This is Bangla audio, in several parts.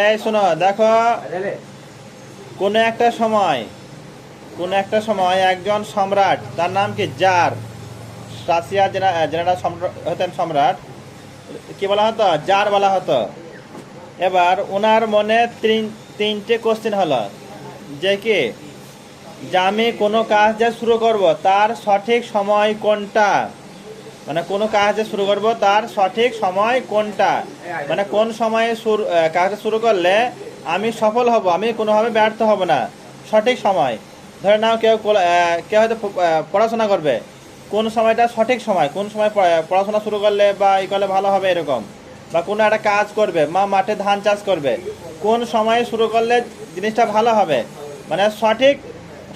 এই শোনো, দেখো, কোনো একটা সময় একজন সম্রাট, তার নাম কি, জার, রাশিয়ার যেনারা হতেন সম্রাট, কি বলা হতো, জার বলা হতো। এবার ওনার মনে তিনটে কোশ্চেন হলো, যে কি, যে আমি কোনো কাজ যে শুরু করব তার সঠিক সময় কোনটা, মানে কোনো কাজ যে শুরু করব তার সঠিক সময় কোনটা, মানে কোন সময়ে কাজটা শুরু করলে আমি সফল হব, আমি কোনোভাবে ব্যর্থ হব না, সঠিক সময়। ধরে নাও কেউ হয়তো পড়াশোনা করবে, কোন সময়টা সঠিক সময়, কোন সময় পড়াশোনা শুরু করলে বা ই করলে ভালো হবে এরকম, বা কোনো একটা কাজ করবে, মাঠে ধান চাষ করবে, কোন সময়ে শুরু করলে জিনিসটা ভালো হবে, মানে সঠিক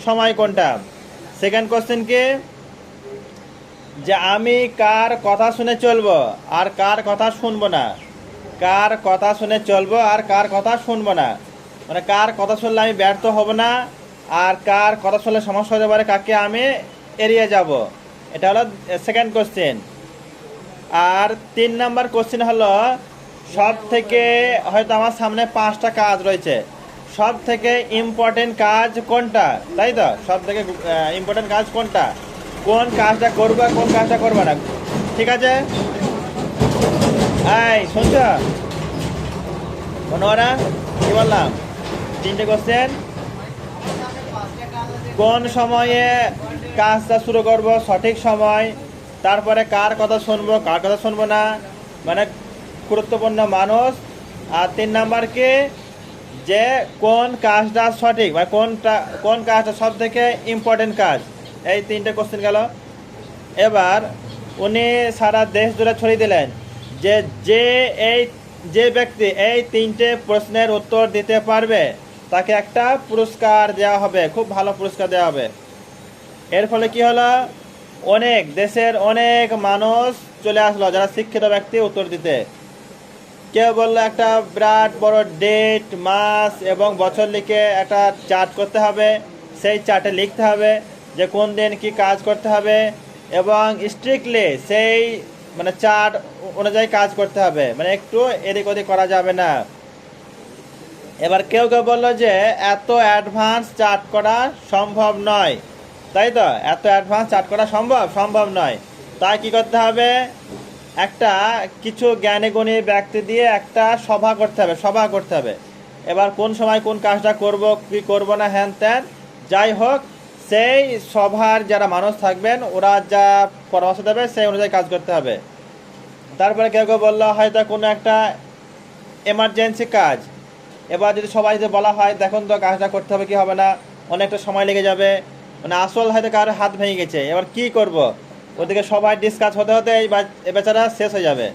সময় কোনটা। সেকেন্ড কোশ্চেন কি, যে আমি কার কথা শুনে চলবো আর কার কথা শুনবো না, কার কথা শুনে চলবো আর কার কথা শুনবো না, মানে কার কথা শুনলে আমি ব্যর্থ হব না আর কার কথা শুনলে সমস্যা হতে পারে, কাকে আমি এড়িয়ে যাব। এটা হলো সেকেন্ড কোশ্চেন। আর 3 নাম্বার কোশ্চেন হলো, সব থেকে, হয়তো আমার সামনে 5টা কাজ রয়েছে, সব থেকে ইম্পর্টেন্ট কাজ কোনটা, তাই তো, সব থেকে ইম্পর্টেন্ট কাজ কোনটা, কোন কাজটা করবো কোন কাজটা করবো না। ঠিক আছে, এই শুনছ ওরা, কি বললাম, 3টে কোশ্চেন। কোন সময়ে কাজটা শুরু করব, সঠিক সময়, তারপরে কার কথা শুনবো কার কথা শুনবো না, মানে গুরুত্বপূর্ণ মানুষ। আর 3 নাম্বার কি, যে কোন কাজটা সঠিক, মানে কোন কাজটা সব থেকে ইম্পর্টেন্ট কাজ। এই 3টে কোশ্চেন গেল। এবার উনি সারা দেশ জুড়ে ছড়িয়ে দিলেন যে যে ব্যক্তি এই 3টে প্রশ্নের উত্তর দিতে পারবে তাকে একটা পুরস্কার দেওয়া হবে, খুব ভালো পুরস্কার দেওয়া হবে। এর ফলে কি হলো, অনেক দেশের অনেক মানুষ চলে আসলো যারা শিক্ষিত ব্যক্তি উত্তর দিতে। কেউ বললো একটা বিরাট বড় ডেট, মাস এবং বছর লিখে একটা চার্ট করতে হবে, সেই চার্টে লিখতে হবে যে কোন দিন কি কাজ করতে হবে এবং স্ট্রিক্টলি সেই মানে চার্ট অনুযায়ী কাজ করতে হবে, মানে একটু এদিক ওদিক করা যাবে না। এবার কেউ বললো যে এত অ্যাডভান্স চার্ট করা সম্ভব নয়, তাই তো, এত অ্যাডভান্স চার্ট করা সম্ভব নয়, তাই কি করতে হবে, একটা কিছু জ্ঞানী গুণী ব্যক্তি দিয়ে একটা সভা করতে হবে। এবার কোন সময় কোন কাজটা করব কি করব না, হ্যান ত্যান যাই হোক, সেই সভার যারা মানুষ থাকবেন ওরা যা পরামর্শ দেবে সেই অনুযায়ী কাজ করতে হবে। তারপরে কেউ বললো হয়তো কোনো একটা এমার্জেন্সি কাজ, এবার যদি সবাই যদি বলা হয় দেখুন তো কাজটা করতে হবে কি হবে না, অনেকটা সময় লেগে যাবে, মানে আসল হয়তো কারোর হাত ভেঙে গেছে, এবার কি করব, ওদিকে সবাই ডিসকাস হতে এই বেচারা শেষ হয়ে যাবে।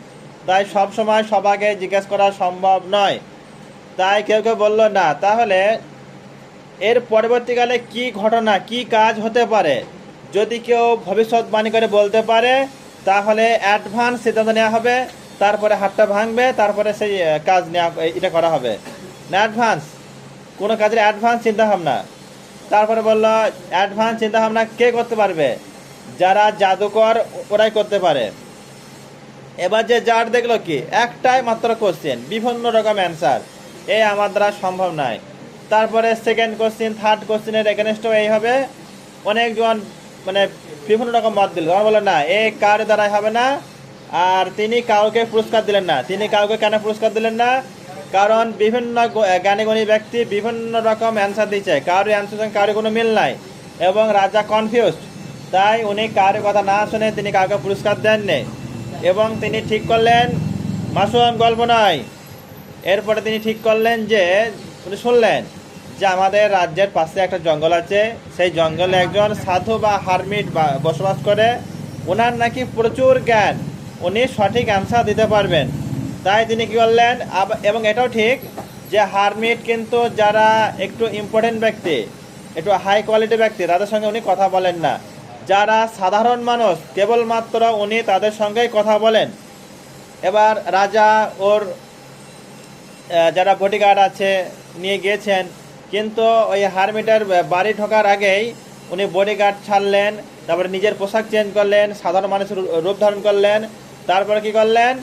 তাই সব সময় সবাইকে জিজ্ঞেস করা সম্ভব নয়। তাই কেউ বললো না, তাহলে এর পরবর্তীকালে কি ঘটনা কি কাজ হতে পারে, যদি কেউ ভবিষ্যৎবাণী করে বলতে পারে তাহলে অ্যাডভান্স সিদ্ধান্ত নেওয়া হবে, তারপরে হাতটা ভাঙবে, তারপরে সেই কাজ নেওয়া এটা করা হবে না, অ্যাডভান্স কোনো কাজের অ্যাডভান্স চিন্তাভাবনা। তারপরে বললো অ্যাডভান্স চিন্তাভাবনা কে করতে পারবে, যারা জাদুকর ওরাই করতে পারে। এবার যে যার দেখলো কি একটাই মাত্র কোশ্চেন, বিভিন্ন রকম অ্যান্সার, আমার দ্বারা সম্ভব নয়। তারপরে সেকেন্ড কোশ্চেন, থার্ড কোশ্চেনের এগেনস্টও এই হবে, অনেকজন মানে বিভিন্ন রকম মত দিল, তখন বললো না কার দ্বারাই হবে না। আর তিনি কাউকে পুরস্কার দিলেন না। তিনি কাউকে কেন পুরস্কার দিলেন না, কারণ বিভিন্ন জ্ঞানীগুণী ব্যক্তি বিভিন্ন রকম অ্যান্সার দিচ্ছে, কারোর অ্যান্সার সঙ্গে কারোর কোনো মিল নাই এবং রাজা কনফিউজড। তাই উনি কারোর কথা না শুনে তিনি কাউকে পুরস্কার দেননি এবং তিনি ঠিক করলেন মাসুম গল্প নয়। এরপরে তিনি ঠিক করলেন যে উনি শুনলেন যে আমাদের রাজ্যের পাশে একটা জঙ্গল আছে, সেই জঙ্গলে একজন সাধু বা হারমিট বসবাস করে, ওনার নাকি প্রচুর জ্ঞান, উনি সঠিক অ্যান্সার দিতে পারবেন। তাই তিনি কী করলেন, এবং এটাও ঠিক যে হারমিট কিন্তু যারা একটু ইম্পর্টেন্ট ব্যক্তি, একটু হাই কোয়ালিটি ব্যক্তি, তাদের সঙ্গে উনি কথা বলেন না, যারা সাধারণ মানুষ কেবলমাত্র উনি তাদের সঙ্গেই কথা বলেন। এবার রাজা ওর যারা বডিগার্ড আছে নিয়ে গিয়েছেন, কিন্তু ওই হারমিটের বাড়ি ঢোকার আগেই উনি বডিগার্ড ছাড়লেন, তারপরে নিজের পোশাক চেঞ্জ করলেন, সাধারণ মানুষের রূপ ধারণ করলেন, তারপরে কি করলেন,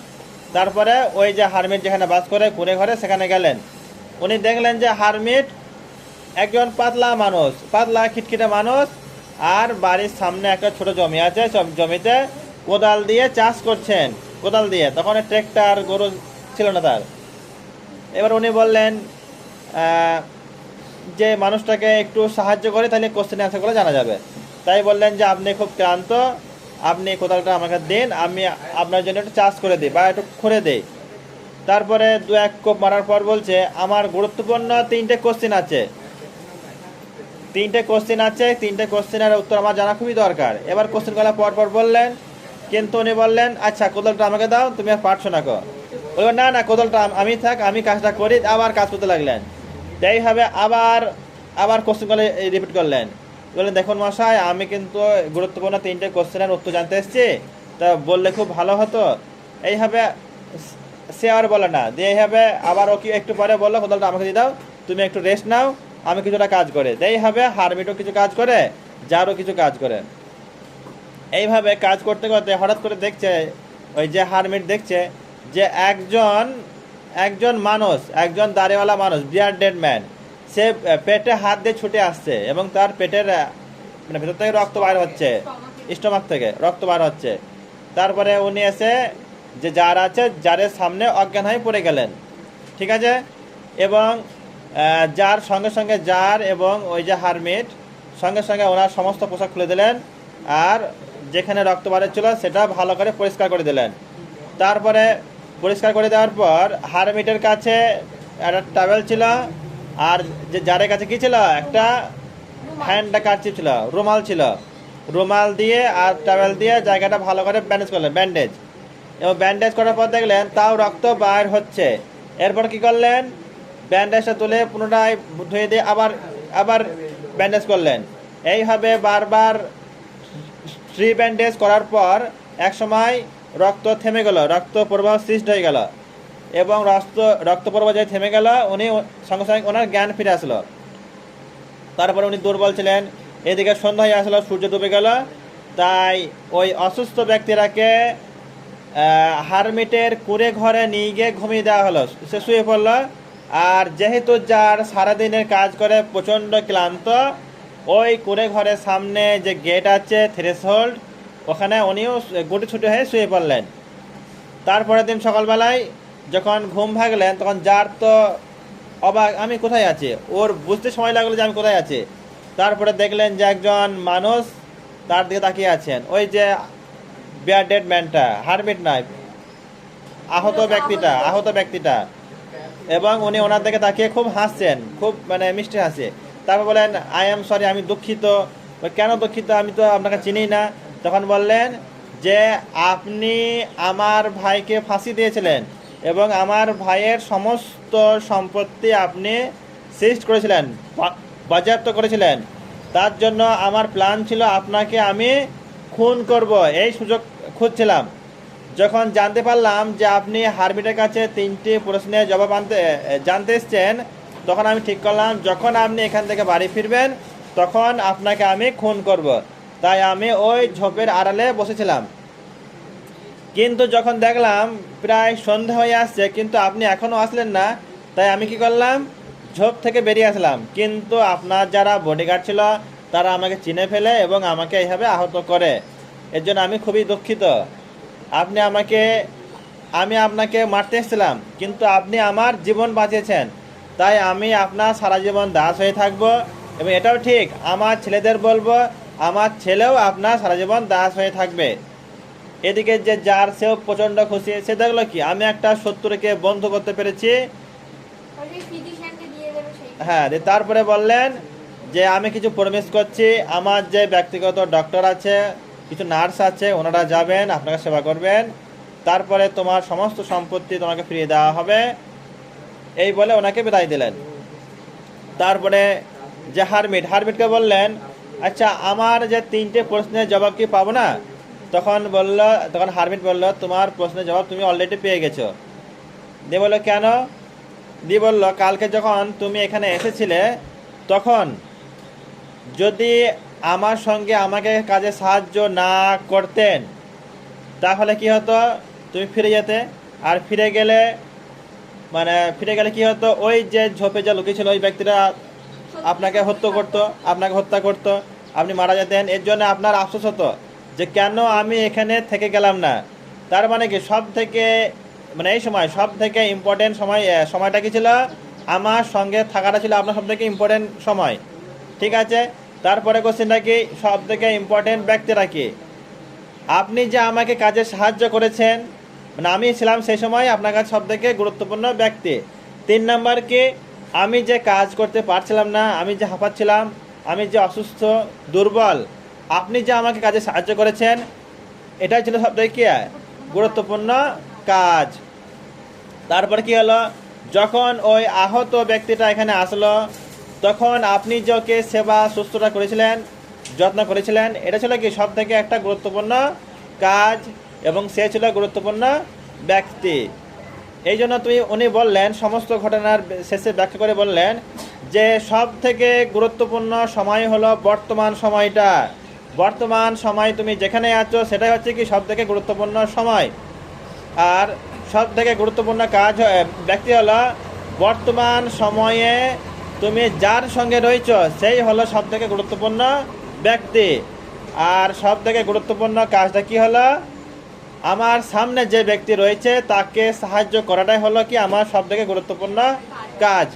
তারপরে ওই যে হারমিট যেখানে বাস করে কুঁড়ে ঘরে সেখানে গেলেন। উনি দেখলেন যে হারমিট একজন পাতলা মানুষ, পাতলা খিটখিটে মানুষ, আর বাড়ির সামনে একটা ছোট জমি আছে, সব জমিতে কোদাল দিয়ে চাষ করছেন, কোদাল দিয়ে। তখন ট্রেক্টর গরু ছিল না তার। এবার উনি বললেন যে মানুষটাকে একটু সাহায্য করে, তাহলে কোশ্চেন অ্যান্সারগুলো জানা যাবে। তাই বললেন যে আপনি খুব ক্লান্ত, আপনি কোদালটা আমাকে দিন, আমি আপনার জন্য একটু চাষ করে দিই বা একটু খুঁড়ে দিই। তারপরে দু এক কোপ মারার পর বলছে আমার গুরুত্বপূর্ণ তিনটে কোশ্চেন আছে, তিনটে কোশ্চেনের উত্তর আমার জানা খুবই দরকার। এবার কোশ্চেনগুলো পর পর বললেন, কিন্তু উনি বললেন আচ্ছা কোদালটা আমাকে দাও, তুমি আর পারছো না কো। বলবেন না না, কোদালটা আমি থাক, আমি কাজটা করি। আবার কাজ করতে লাগলেন। এইভাবে আবার আবার কোশ্চেনগুলো রিপিট করলেন। বললেন দেখুন মশাই, আমি কিন্তু গুরুত্বপূর্ণ তিনটে কোশ্চেনের উত্তর জানতে এসেছি, তা বললে খুব ভালো হতো। এইভাবে সে আর বলে না দিয়ে এইভাবে আবার ও কি একটু পরে বললো কোদালটা আমাকে দিয়ে দাও, তুমি একটু রেস্ট নাও, আমি কিছুটা কাজ করে। এইভাবে হারমিটও কিছু কাজ করে, যারও কিছু কাজ করে। এইভাবে কাজ করতে করতে হঠাৎ করে দেখছে, ওই যে হারমিট দেখছে যে একজন মানুষ, একজন দাড়িওয়ালা মানুষ, বিয়ার্ডেড ম্যান, সে পেটে হাত দিয়ে ছুটে আসছে এবং তার পেটের মানে ভেতর থেকে রক্ত বার হচ্ছে, স্টোমাক থেকে রক্ত বার হচ্ছে। তারপরে উনি এসে যে জার আছে, জারের সামনে অজ্ঞান হয়ে পড়ে গেলেন। ঠিক আছে। এবং জার সঙ্গে সঙ্গে জার এবং ওই যে হারমিট সঙ্গে সঙ্গে ওনার সমস্ত পোশাক খুলে দিলেন, আর যেখানে রক্ত ছিল সেটা ভালো করে পরিষ্কার করে দিলেন। তারপরে পরিষ্কার করে দেওয়ার পর হারমিটের কাছে একটা টাওয়েল ছিল, আর যে জারের কাছে কি ছিল, একটা হ্যান্ড কারচিপ ছিল, রুমাল ছিল। রুমাল দিয়ে আর টাওয়েল দিয়ে জায়গাটা ভালো করে ব্যান্ডেজ করলেন, ব্যান্ডেজ। এবং ব্যান্ডেজ করার পর দেখলেন তাও রক্ত বাইর হচ্ছে। এরপর কি করলেন, ব্যান্ডেজটা তুলে পুনরায় ধুয়ে দিয়ে আবার আবার ব্যান্ডেজ করলেন। এইভাবে বারবার ব্যান্ডেজ করার পর এক সময় রক্ত থেমে গেল, রক্ত প্রবাহ সৃষ্ট হয়ে গেল। এবং রক্ত প্রবাহ যে থেমে গেল, উনি সঙ্গে সঙ্গে ওনার জ্ঞান ফিরে আসলো। তারপরে উনি দুর্বল ছিলেন, এদিকে সন্ধ্যা হয়ে আসলো, সূর্য ডুবে গেল। তাই ওই অসুস্থ ব্যক্তিরাকে হারমিটের কুঁড়ে ঘরে নিয়ে গিয়ে ঘুমিয়ে দেওয়া হলো, সে শুয়ে পড়লো। আর যেহেতু যার সারাদিনের কাজ করে প্রচণ্ড ক্লান্ত, ওই কুঁড়ে ঘরের সামনে যে গেট আছে, থ্রেশহোল্ড, ওখানে উনিও গুটি ছুটি হয়ে শুয়ে পড়লেন। তারপরের দিন সকালবেলায় যখন ঘুম ভাগলেন, তখন যার তো অবাক, আমি কোথায় আছি, ওর বুঝতে সময় লাগলো যে আমি কোথায় আছি। তারপরে দেখলেন যে একজন মানুষ তার দিকে তাকিয়ে আছেন, ওই যে বিয়ার্ডেড ম্যানটা, হারমিট নয়, আহত ব্যক্তিটা। এবং উনি ওনার দিকে তাকিয়ে খুব হাসছেন, খুব মানে মিষ্টি হাসি। তারপর বলেন আই এম সরি, আমি দুঃখিত। কেন দুঃখিত, আমি তো আপনাকে চিনি না। তখন বললেন যে আপনি আমার ভাইকে ফাঁসি দিয়েছিলেন এবং আমার ভাইয়ের সমস্ত সম্পত্তি আপনি সিজ করেছিলেন, বাজেয়াপ্ত করেছিলেন। তার জন্য আমার প্ল্যান ছিল আপনাকে আমি খুন করব, এই সুযোগ খুঁজছিলাম। যখন জানতে পারলাম যে আপনি হারমিটের কাছে তিনটি প্রশ্নের জবাব জানতে এসছেন, তখন আমি ঠিক করলাম যখন আপনি এখান থেকে বাড়ি ফিরবেন তখন আপনাকে আমি খুন করব। তাই আমি ওই ঝোপের আড়ালে বসেছিলাম। কিন্তু যখন দেখলাম প্রায় সন্ধ্যা হয়ে আসছে কিন্তু আপনি এখনও আসলেন না, তাই আমি কি করলাম, ঝোপ থেকে বেরিয়ে আসলাম। কিন্তু আপনার যারা বডিগার্ড ছিল তারা আমাকে চিনে ফেলে এবং আমাকে এইভাবে আহত করে। এর জন্য আমি খুবই দুঃখিত। আমি আপনাকে মারতে এসেছিলাম, কিন্তু আপনি আমার জীবন বাঁচিয়েছেন, তাই আমি আপনার সারা জীবন দাস হয়ে থাকব। এবং এটাও ঠিক, আমার ছেলেদের বলবো আমার ছেলেও আপনার সারা জীবন দাস হয়ে থাকবে। এদিকে যে যার, সেও প্রচণ্ড খুশি। সে দেখলো কি আমি একটা শত্রুকে বন্ধ করতে পেরেছি। হ্যাঁ, তারপরে বললেন যে আমি কিছু প্রমিস করছি, আমার যে ব্যক্তিগত ডক্টর আছে, কিছু নার্স আছে, ওনারা যাবেন আপনাকে সেবা করবেন, তারপরে তোমার সমস্ত সম্পত্তি তোমাকে ফিরিয়ে দেওয়া হবে। এই বলে ওনাকে বিদায় দিলেন। তারপরে যে হারমিটকে বললেন আচ্ছা আমার যে তিনটে প্রশ্নের জবাব কি পাবো না? তখন হারমিট বলল তোমার প্রশ্নের জবাব তুমি অলরেডি পেয়ে গেছো। দিয়ে বললো কেন? দিয়ে বললো কালকে যখন তুমি এখানে এসেছিলে তখন যদি আমার সঙ্গে আমাকে কাজে সাহায্য না করতেন তাহলে কি হতো, তুমি ফিরে যেতে। আর ফিরে গেলে কি হতো, ওই যে ঝোপে যে লুকিয়েছিল ওই ব্যক্তিরা আপনাকে হত্যা করতো, আপনি মারা যেতেন। এর জন্য আপনার আফসোস হতো যে কেন আমি এখানে থেকে গেলাম না। তার মানে কি সব থেকে এই সময় সব থেকে ইম্পর্টেন্ট সময়টা কি ছিল? আমার সঙ্গে থাকাটা ছিল আপনার সব থেকে ইম্পর্টেন্ট সময়। ঠিক আছে, তারপরে কোশ্চেনটা কি, সব থেকে ইম্পর্টেন্ট ব্যক্তিরা কি? আপনি যে আমাকে কাজে সাহায্য করেছেন, আমি ছিলাম সেই সময় আপনার কাছে সব থেকে গুরুত্বপূর্ণ ব্যক্তি। 3 নাম্বার কি, আমি যে কাজ করতে পারছিলাম না, আমি যে হাঁপাচ্ছিলাম, আমি যে অসুস্থ দুর্বল, আপনি যে আমাকে কাজে সাহায্য করেছেন, এটাই ছিল সব থেকে কি গুরুত্বপূর্ণ কাজ। তারপর কি হলো, যখন ওই আহত ব্যক্তিটা এখানে আসলো, তখন আপনি যে ওকে সেবা সুস্থতা করেছিলেন, যত্ন করেছিলেন, এটা ছিল কি সব থেকে একটা গুরুত্বপূর্ণ কাজ, এবং সে ছিল গুরুত্বপূর্ণ ব্যক্তি। এই জন্য উনি বললেন, সমস্ত ঘটনার শেষে ব্যাখ্যা করে বললেন যে সব থেকে গুরুত্বপূর্ণ সময় হলো বর্তমান সময়টা। বর্তমান সময় তুমি যেখানে আছো সেটাই হচ্ছে কি সব থেকে গুরুত্বপূর্ণ সময়। আর সব থেকে গুরুত্বপূর্ণ ব্যক্তি হলো বর্তমান সময়ে তুমি যার সঙ্গে রয়েছো সেই হলো সব থেকে গুরুত্বপূর্ণ ব্যক্তি। আর সব থেকে গুরুত্বপূর্ণ কাজটা কি হলো, আমার সামনে যে ব্যক্তি রয়েছে তাকে সাহায্য করাটাই হলো কি আমার সব থেকে গুরুত্বপূর্ণ কাজ।